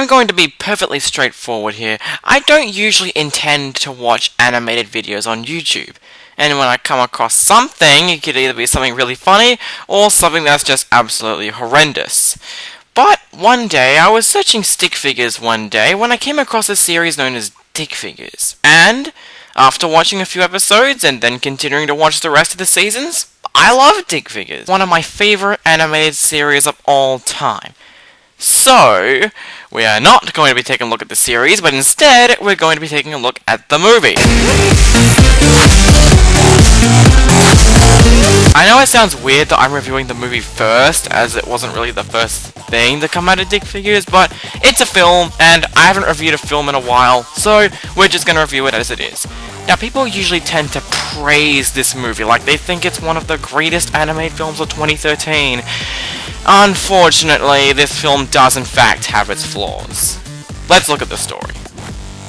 I'm going to be perfectly straightforward here. I don't usually intend to watch animated videos on YouTube. And when I come across something, it could either be something really funny, or something that's just absolutely horrendous. But one day, I was searching stick figures one day when I came across a series known as Dick Figures. And after watching a few episodes and then continuing to watch the rest of the seasons, I love Dick Figures. One of my favorite animated series of all time. So, we are not going to be taking a look at the series, but instead, we're going to be taking a look at the movie. I know it sounds weird that I'm reviewing the movie first, as it wasn't really the first thing to come out of Dick Figures, but it's a film, and I haven't reviewed a film in a while, so we're just going to review it as it is. Now, people usually tend to praise this movie, like they think it's one of the greatest animated films of 2013. Unfortunately, this film does in fact have its flaws. Let's look at the story.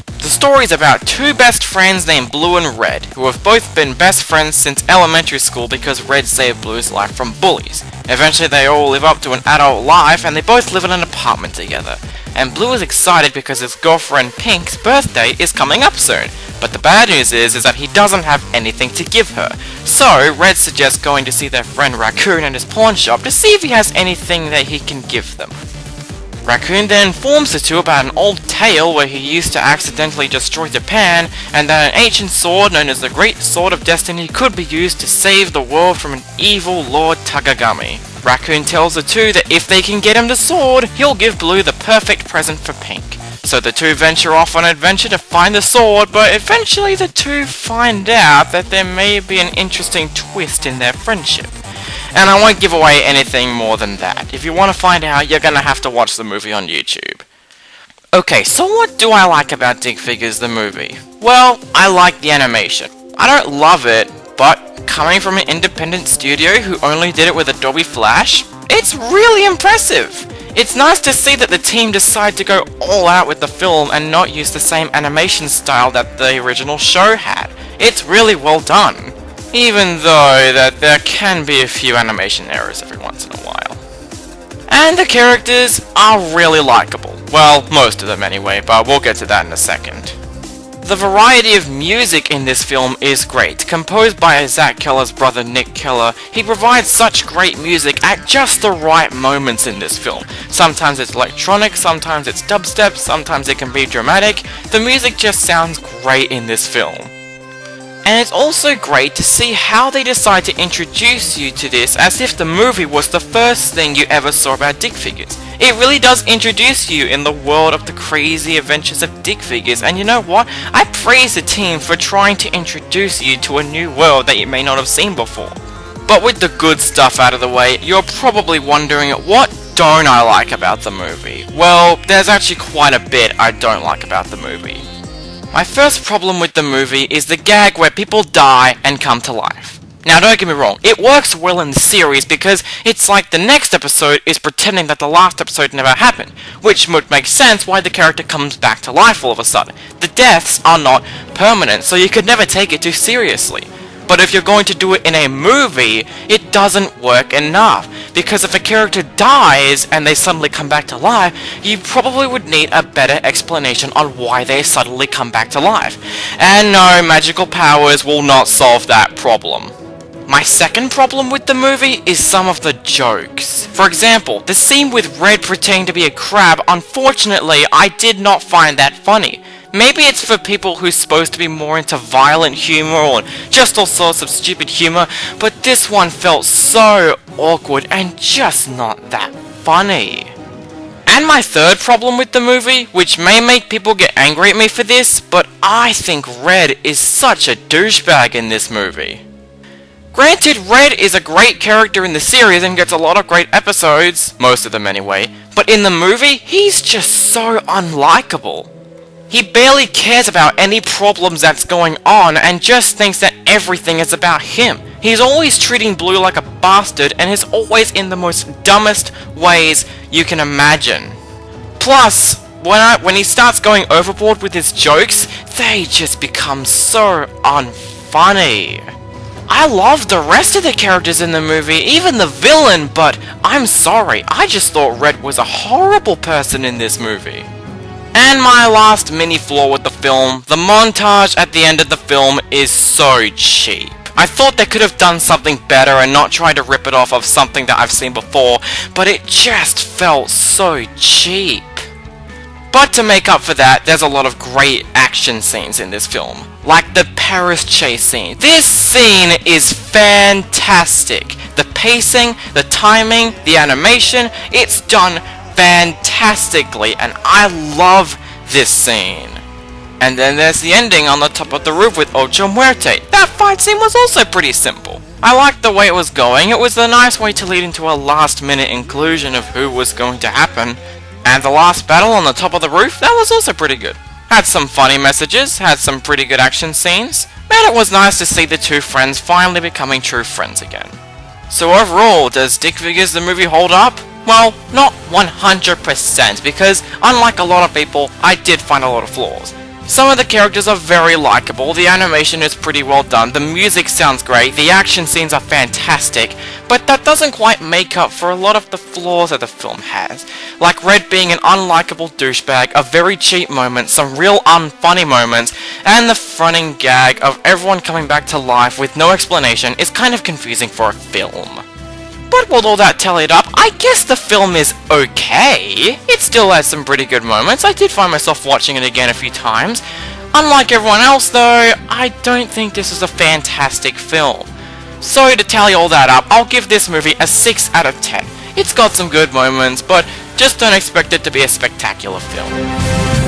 The story's about two best friends named Blue and Red, who have both been best friends since elementary school because Red saved Blue's life from bullies. Eventually they all live up to an adult life and they both live in an apartment together. And Blue is excited because his girlfriend Pink's birthday is coming up soon. But the bad news is that he doesn't have anything to give her. So Red suggests going to see their friend Raccoon at his pawn shop to see if he has anything that he can give them. Raccoon then informs the two about an old tale where he used to accidentally destroy Japan, and that an ancient sword known as the Great Sword of Destiny could be used to save the world from an evil Lord Tagagami. Raccoon tells the two that if they can get him the sword, he'll give Blue the perfect present for Pink. So the two venture off on an adventure to find the sword, but eventually the two find out that there may be an interesting twist in their friendship. And I won't give away anything more than that. If you want to find out, you're gonna have to watch the movie on YouTube. Okay, so what do I like about Dick Figures the movie? Well, I like the animation. I don't love it, but coming from an independent studio who only did it with Adobe Flash, it's really impressive. It's nice to see that the team decided to go all out with the film and not use the same animation style that the original show had. It's really well done. Even though that there can be a few animation errors every once in a while. And the characters are really likable. Well, most of them anyway, but we'll get to that in a second. The variety of music in this film is great. Composed by Zach Keller's brother Nick Keller, he provides such great music at just the right moments in this film. Sometimes it's electronic, sometimes it's dubstep, sometimes it can be dramatic. The music just sounds great in this film. And it's also great to see how they decide to introduce you to this as if the movie was the first thing you ever saw about Dick Figures. It really does introduce you in the world of the crazy adventures of Dick Figures, and you know what? I praise the team for trying to introduce you to a new world that you may not have seen before. But with the good stuff out of the way, you're probably wondering, what don't I like about the movie? Well, there's actually quite a bit I don't like about the movie. My first problem with the movie is the gag where people die and come to life. Now don't get me wrong, it works well in the series because it's like the next episode is pretending that the last episode never happened, which would make sense why the character comes back to life all of a sudden. The deaths are not permanent, so you could never take it too seriously. But if you're going to do it in a movie, it doesn't work enough. Because if a character dies and they suddenly come back to life, you probably would need a better explanation on why they suddenly come back to life. And no, magical powers will not solve that problem. My second problem with the movie is some of the jokes. For example, the scene with Red pretending to be a crab, unfortunately, I did not find that funny. Maybe it's for people who's supposed to be more into violent humor or just all sorts of stupid humor, but this one felt so awkward and just not that funny. And my third problem with the movie, which may make people get angry at me for this, but I think Red is such a douchebag in this movie. Granted, Red is a great character in the series and gets a lot of great episodes, most of them anyway, but in the movie, he's just so unlikable. He barely cares about any problems that's going on and just thinks that everything is about him. He's always treating Blue like a bastard and is always in the most dumbest ways you can imagine. Plus, when he starts going overboard with his jokes, they just become so unfunny. I love the rest of the characters in the movie, even the villain, but I'm sorry, I just thought Red was a horrible person in this movie. And my last mini flaw with the film, the montage at the end of the film is so cheap. I thought they could have done something better and not try to rip it off of something that I've seen before, but it just felt so cheap. But to make up for that, there's a lot of great action scenes in this film, like the Paris chase scene. This scene is fantastic. The pacing, the timing, the animation, it's done fantastically, and I love this scene. And then there's the ending on the top of the roof with Ocho Muerte. That fight scene was also pretty simple. I liked the way it was going. It was a nice way to lead into a last minute inclusion of who was going to happen. And the last battle on the top of the roof, that was also pretty good. Had some funny messages, had some pretty good action scenes, and it was nice to see the two friends finally becoming true friends again. So overall, does Stick Figures the movie hold up? Well, not 100%, because unlike a lot of people, I did find a lot of flaws. Some of the characters are very likable, the animation is pretty well done, the music sounds great, the action scenes are fantastic, but that doesn't quite make up for a lot of the flaws that the film has. Like Red being an unlikable douchebag, a very cheap moment, some real unfunny moments, and the running gag of everyone coming back to life with no explanation is kind of confusing for a film. But with all that tallied up, I guess the film is okay. It still has some pretty good moments. I did find myself watching it again a few times. Unlike everyone else though, I don't think this is a fantastic film. So to tally all that up, I'll give this movie a 6 out of 10. It's got some good moments, but just don't expect it to be a spectacular film.